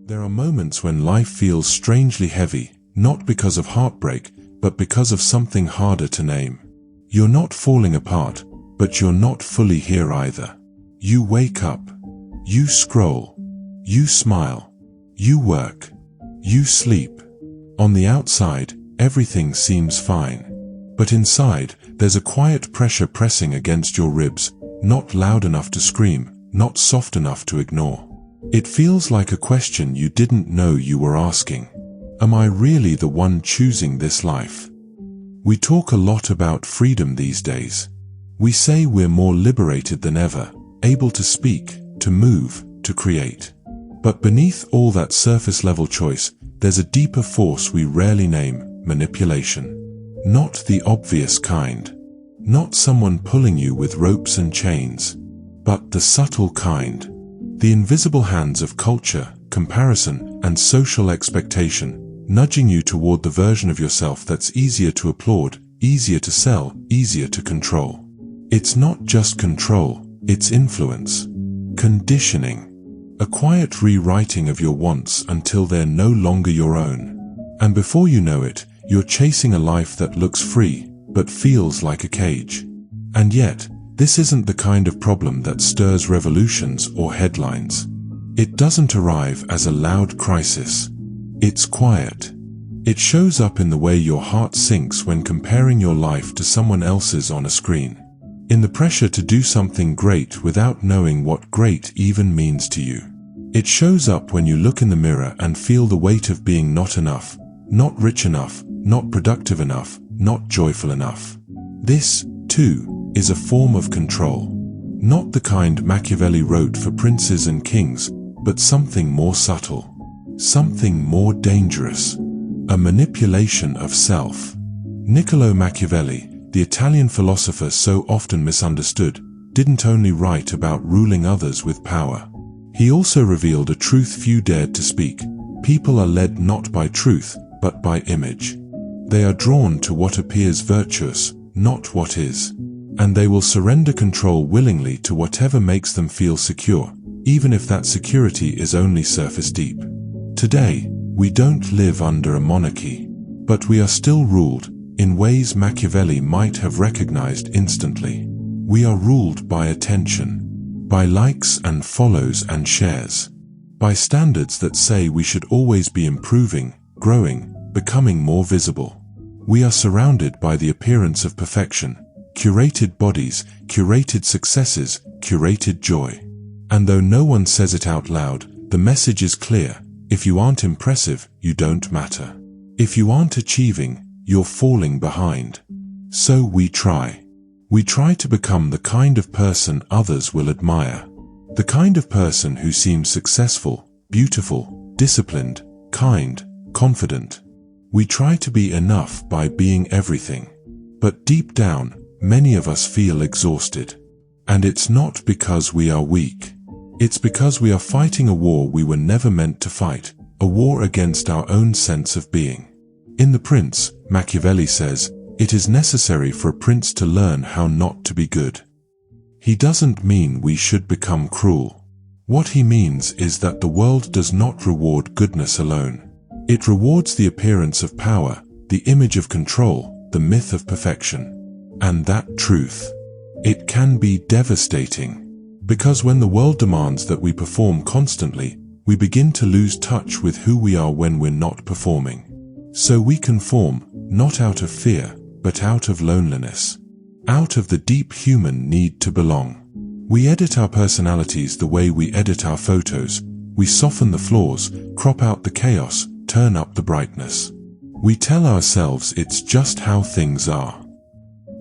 There are moments when life feels strangely heavy, not because of heartbreak, but because of something harder to name. You're not falling apart, but you're not fully here either. You wake up. You scroll. You smile. You work. You sleep. On the outside, everything seems fine. But inside, there's a quiet pressure pressing against your ribs, not loud enough to scream, not soft enough to ignore. It feels like a question you didn't know you were asking. Am I really the one choosing this life? We talk a lot about freedom these days. We say we're more liberated than ever, able to speak, to move, to create. But beneath all that surface-level choice, there's a deeper force we rarely name: manipulation. Not the obvious kind. Not someone pulling you with ropes and chains. But the subtle kind. The invisible hands of culture, comparison, and social expectation, nudging you toward the version of yourself that's easier to applaud, easier to sell, easier to control. It's not just control, it's influence. Conditioning. A quiet rewriting of your wants until they're no longer your own. And before you know it, you're chasing a life that looks free, but feels like a cage. And yet, this isn't the kind of problem that stirs revolutions or headlines. It doesn't arrive as a loud crisis. It's quiet. It shows up in the way your heart sinks when comparing your life to someone else's on a screen. In the pressure to do something great without knowing what great even means to you. It shows up when you look in the mirror and feel the weight of being not enough, not rich enough, not productive enough, not joyful enough. This, too, is a form of control. Not the kind Machiavelli wrote for princes and kings, but something more subtle. Something more dangerous. A manipulation of self. Niccolò Machiavelli, the Italian philosopher so often misunderstood, didn't only write about ruling others with power. He also revealed a truth few dared to speak. People are led not by truth, but by image. They are drawn to what appears virtuous, not what is. And they will surrender control willingly to whatever makes them feel secure, even if that security is only surface deep. Today, we don't live under a monarchy, but we are still ruled, in ways Machiavelli might have recognized instantly. We are ruled by attention, by likes and follows and shares, by standards that say we should always be improving, growing, becoming more visible. We are surrounded by the appearance of perfection, curated bodies, curated successes, curated joy. And though no one says it out loud, the message is clear: if you aren't impressive, you don't matter. If you aren't achieving, you're falling behind. So we try. We try to become the kind of person others will admire. The kind of person who seems successful, beautiful, disciplined, kind, confident. We try to be enough by being everything. But deep down, many of us feel exhausted. And it's not because we are weak. It's because we are fighting a war we were never meant to fight, a war against our own sense of being. In The Prince, Machiavelli says, "It is necessary for a prince to learn how not to be good." He doesn't mean we should become cruel. What he means is that the world does not reward goodness alone. It rewards the appearance of power, the image of control, the myth of perfection. And that truth, it can be devastating. Because when the world demands that we perform constantly, we begin to lose touch with who we are when we're not performing. So we conform, not out of fear, but out of loneliness. Out of the deep human need to belong. We edit our personalities the way we edit our photos. We soften the flaws, crop out the chaos, turn up the brightness. We tell ourselves it's just how things are.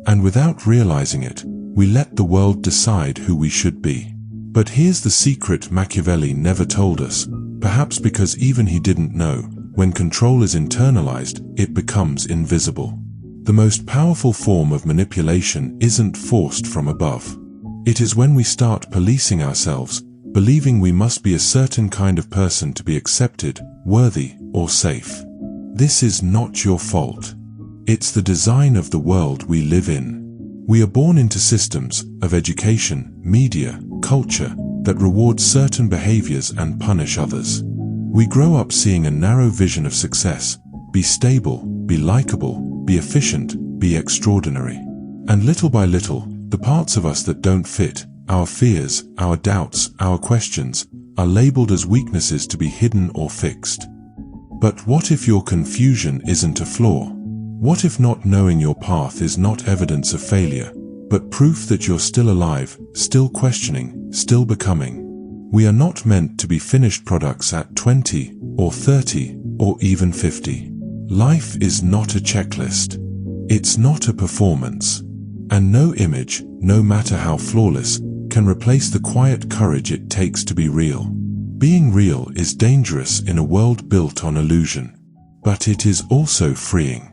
And without realizing it, we let the world decide who we should be. But here's the secret Machiavelli never told us, perhaps because even he didn't know: when control is internalized, it becomes invisible. The most powerful form of manipulation isn't forced from above. It is when we start policing ourselves, believing we must be a certain kind of person to be accepted, worthy, or safe. This is not your fault. It's the design of the world we live in. We are born into systems of education, media, culture that reward certain behaviors and punish others. We grow up seeing a narrow vision of success: be stable, be likable, be efficient, be extraordinary. And little by little, the parts of us that don't fit, our fears, our doubts, our questions, are labeled as weaknesses to be hidden or fixed. But what if your confusion isn't a flaw? What if not knowing your path is not evidence of failure, but proof that you're still alive, still questioning, still becoming? We are not meant to be finished products at 20, or 30, or even 50. Life is not a checklist. It's not a performance. And no image, no matter how flawless, can replace the quiet courage it takes to be real. Being real is dangerous in a world built on illusion. But it is also freeing.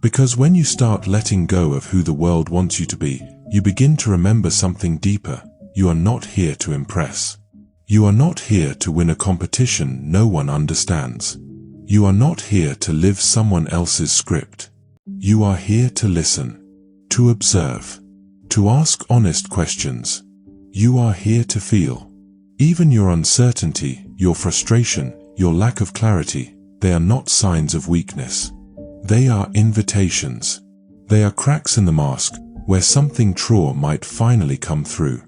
Because when you start letting go of who the world wants you to be, you begin to remember something deeper. You are not here to impress. You are not here to win a competition no one understands. You are not here to live someone else's script. You are here to listen, to observe, to ask honest questions. You are here to feel. Even your uncertainty, your frustration, your lack of clarity, they are not signs of weakness. They are invitations. They are cracks in the mask where something truer might finally come through.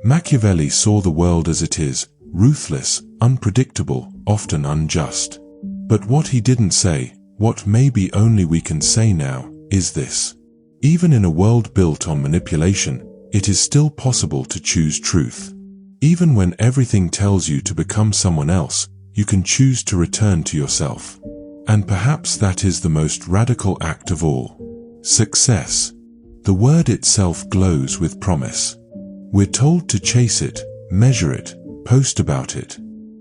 Machiavelli saw the world as it is, ruthless, unpredictable, often unjust. But what he didn't say, what maybe only we can say now, is this: even in a world built on manipulation, it is still possible to choose truth. Even when everything tells you to become someone else, you can choose to return to yourself. And perhaps that is the most radical act of all. Success. The word itself glows with promise. We're told to chase it, measure it, post about it.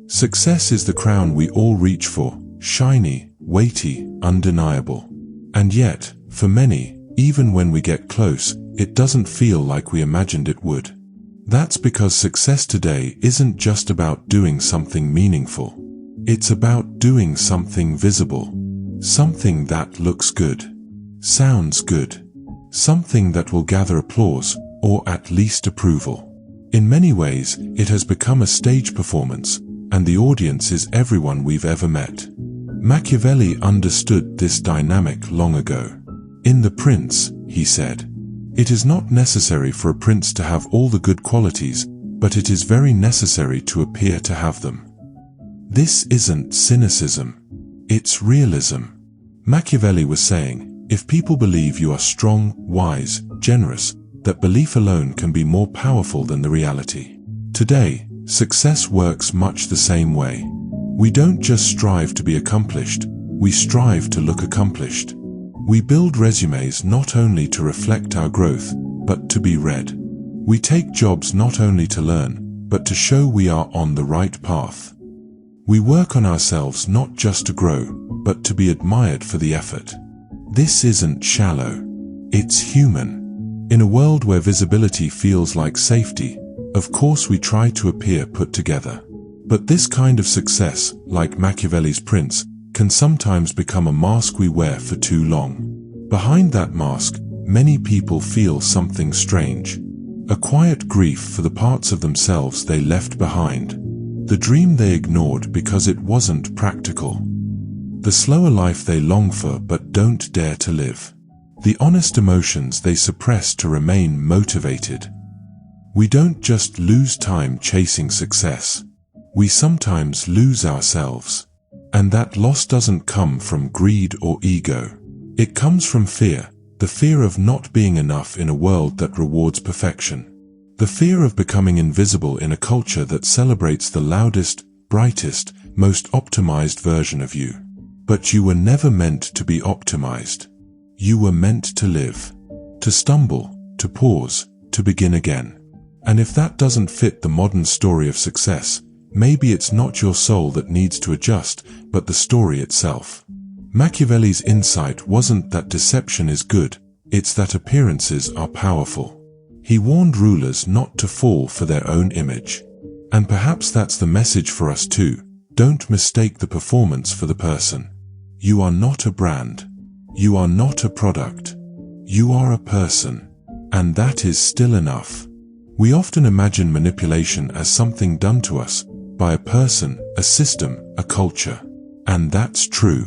Success is the crown we all reach for, shiny, weighty, undeniable. And yet, for many, even when we get close, it doesn't feel like we imagined it would. That's because success today isn't just about doing something meaningful. It's about doing something visible. Something that looks good, sounds good, something that will gather applause, or at least approval. In many ways, it has become a stage performance, and the audience is everyone we've ever met. Machiavelli understood this dynamic long ago. In The Prince, he said, "It is not necessary for a prince to have all the good qualities, but it is very necessary to appear to have them." This isn't cynicism. It's realism. Machiavelli was saying, if people believe you are strong, wise, generous, that belief alone can be more powerful than the reality. Today, success works much the same way. We don't just strive to be accomplished, we strive to look accomplished. We build resumes not only to reflect our growth, but to be read. We take jobs not only to learn, but to show we are on the right path. We work on ourselves not just to grow, but to be admired for the effort. This isn't shallow. It's human. In a world where visibility feels like safety, of course we try to appear put together. But this kind of success, like Machiavelli's Prince, can sometimes become a mask we wear for too long. Behind that mask, many people feel something strange. A quiet grief for the parts of themselves they left behind. The dream they ignored because it wasn't practical. The slower life they long for but don't dare to live. The honest emotions they suppress to remain motivated. We don't just lose time chasing success. We sometimes lose ourselves. And that loss doesn't come from greed or ego. It comes from fear, the fear of not being enough in a world that rewards perfection. The fear of becoming invisible in a culture that celebrates the loudest, brightest, most optimized version of you. But you were never meant to be optimized. You were meant to live, to stumble, to pause, to begin again. And if that doesn't fit the modern story of success, maybe it's not your soul that needs to adjust, but the story itself. Machiavelli's insight wasn't that deception is good, it's that appearances are powerful. He warned rulers not to fall for their own image. And perhaps that's the message for us too. Don't mistake the performance for the person. You are not a brand. You are not a product. You are a person. And that is still enough. We often imagine manipulation as something done to us, by a person, a system, a culture. And that's true.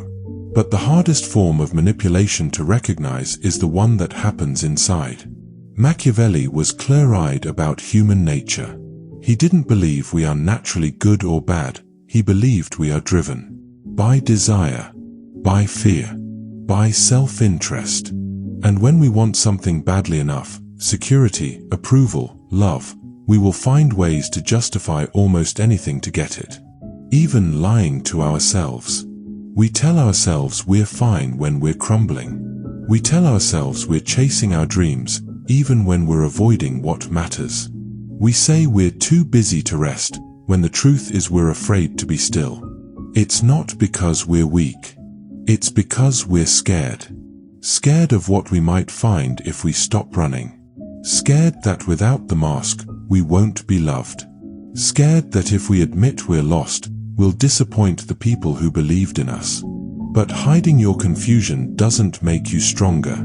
But the hardest form of manipulation to recognize is the one that happens inside. Machiavelli was clear-eyed about human nature. He didn't believe we are naturally good or bad. He believed we are driven by desire, by fear, by self-interest. And when we want something badly enough, security, approval, love, we will find ways to justify almost anything to get it. Even lying to ourselves. We tell ourselves we're fine when we're crumbling. We tell ourselves we're chasing our dreams, even when we're avoiding what matters. We say we're too busy to rest, when the truth is we're afraid to be still. It's not because we're weak. It's because we're scared. Scared of what we might find if we stop running. Scared that without the mask, we won't be loved. Scared that if we admit we're lost, we'll disappoint the people who believed in us. But hiding your confusion doesn't make you stronger.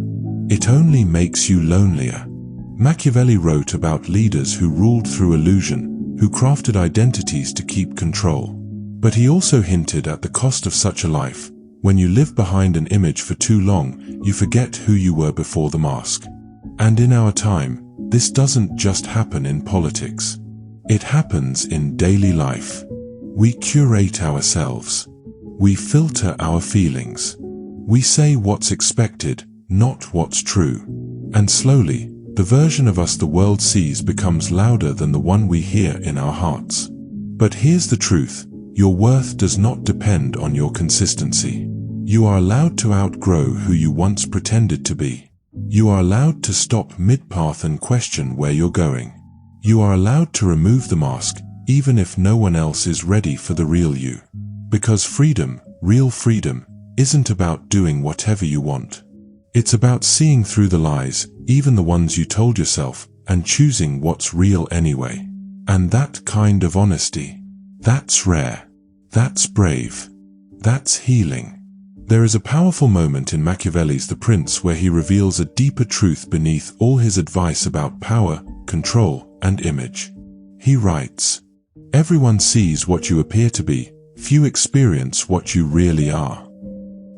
It only makes you lonelier. Machiavelli wrote about leaders who ruled through illusion, who crafted identities to keep control. But he also hinted at the cost of such a life. When you live behind an image for too long, you forget who you were before the mask. And in our time, this doesn't just happen in politics. It happens in daily life. We curate ourselves. We filter our feelings. We say what's expected, not what's true. And slowly, the version of us the world sees becomes louder than the one we hear in our hearts. But here's the truth. Your worth does not depend on your consistency. You are allowed to outgrow who you once pretended to be. You are allowed to stop mid-path and question where you're going. You are allowed to remove the mask, even if no one else is ready for the real you. Because freedom, real freedom, isn't about doing whatever you want. It's about seeing through the lies, even the ones you told yourself, and choosing what's real anyway. And that kind of honesty, that's rare. That's brave. That's healing. There is a powerful moment in Machiavelli's The Prince where he reveals a deeper truth beneath all his advice about power, control, and image. He writes, "Everyone sees what you appear to be, few experience what you really are."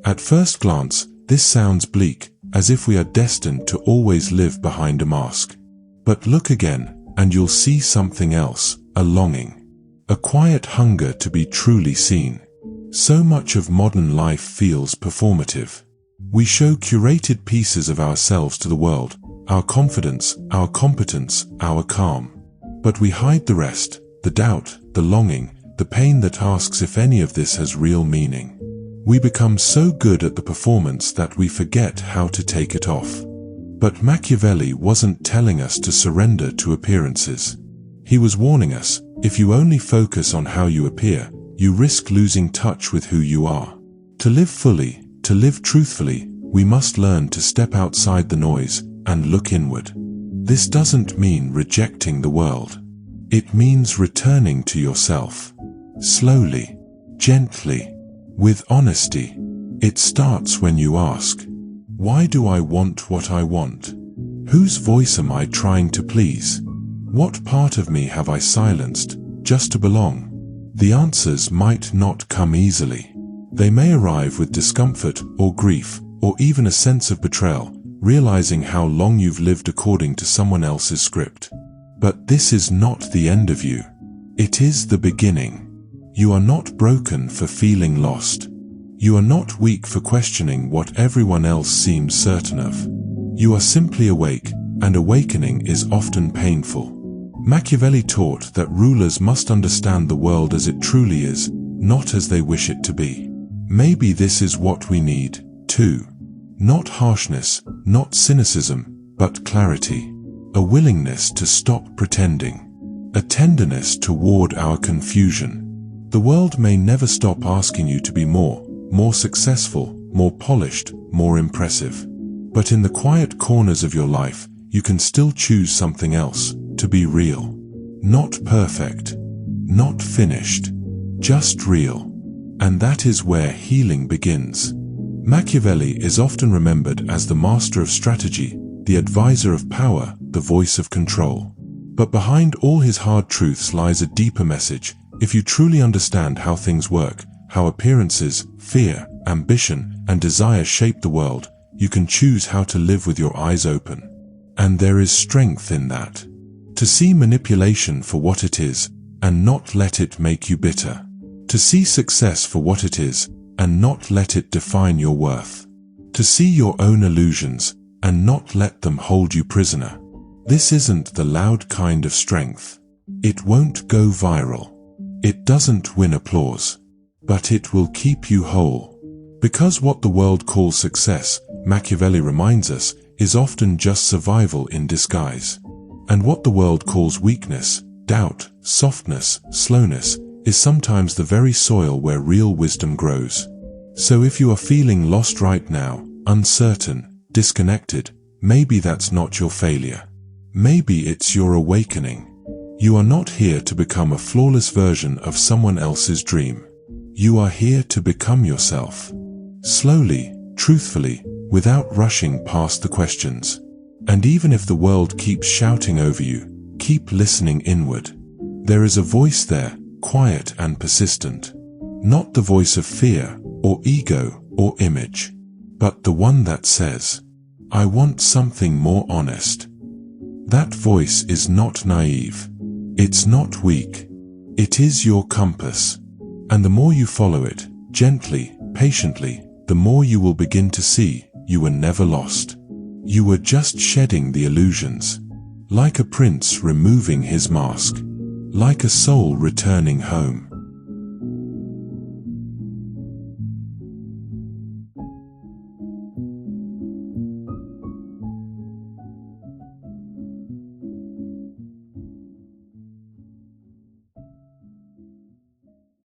At first glance, this sounds bleak, as if we are destined to always live behind a mask. But look again, and you'll see something else, a longing. A quiet hunger to be truly seen. So much of modern life feels performative. We show curated pieces of ourselves to the world, our confidence, our competence, our calm. But we hide the rest, the doubt, the longing, the pain that asks if any of this has real meaning. We become so good at the performance that we forget how to take it off. But Machiavelli wasn't telling us to surrender to appearances. He was warning us, if you only focus on how you appear, you risk losing touch with who you are. To live fully, to live truthfully, we must learn to step outside the noise and look inward. This doesn't mean rejecting the world. It means returning to yourself. Slowly, gently, with honesty. It starts when you ask, why do I want what I want? Whose voice am I trying to please? What part of me have I silenced, just to belong? The answers might not come easily. They may arrive with discomfort or grief, or even a sense of betrayal, realizing how long you've lived according to someone else's script. But this is not the end of you. It is the beginning. You are not broken for feeling lost. You are not weak for questioning what everyone else seems certain of. You are simply awake, and awakening is often painful. Machiavelli taught that rulers must understand the world as it truly is, not as they wish it to be. Maybe this is what we need, too. Not harshness, not cynicism, but clarity. A willingness to stop pretending. A tenderness toward our confusion. The world may never stop asking you to be more successful, more polished, more impressive. But in the quiet corners of your life, you can still choose something else. To be real. Not perfect. Not finished. Just real. And that is where healing begins. Machiavelli is often remembered as the master of strategy, the advisor of power, the voice of control. But behind all his hard truths lies a deeper message. If you truly understand how things work, how appearances, fear, ambition, and desire shape the world, you can choose how to live with your eyes open. And there is strength in that. To see manipulation for what it is, and not let it make you bitter. To see success for what it is, and not let it define your worth. To see your own illusions, and not let them hold you prisoner. This isn't the loud kind of strength. It won't go viral. It doesn't win applause. But it will keep you whole. Because what the world calls success, Machiavelli reminds us, is often just survival in disguise. And what the world calls weakness, doubt, softness, slowness, is sometimes the very soil where real wisdom grows. So if you are feeling lost right now, uncertain, disconnected, maybe that's not your failure. Maybe it's your awakening. You are not here to become a flawless version of someone else's dream. You are here to become yourself. Slowly, truthfully, without rushing past the questions. And even if the world keeps shouting over you, keep listening inward. There is a voice there, quiet and persistent. Not the voice of fear, or ego, or image. But the one that says, I want something more honest. That voice is not naive. It's not weak. It is your compass. And the more you follow it, gently, patiently, the more you will begin to see you were never lost. You were just shedding the illusions. Like a prince removing his mask. Like a soul returning home.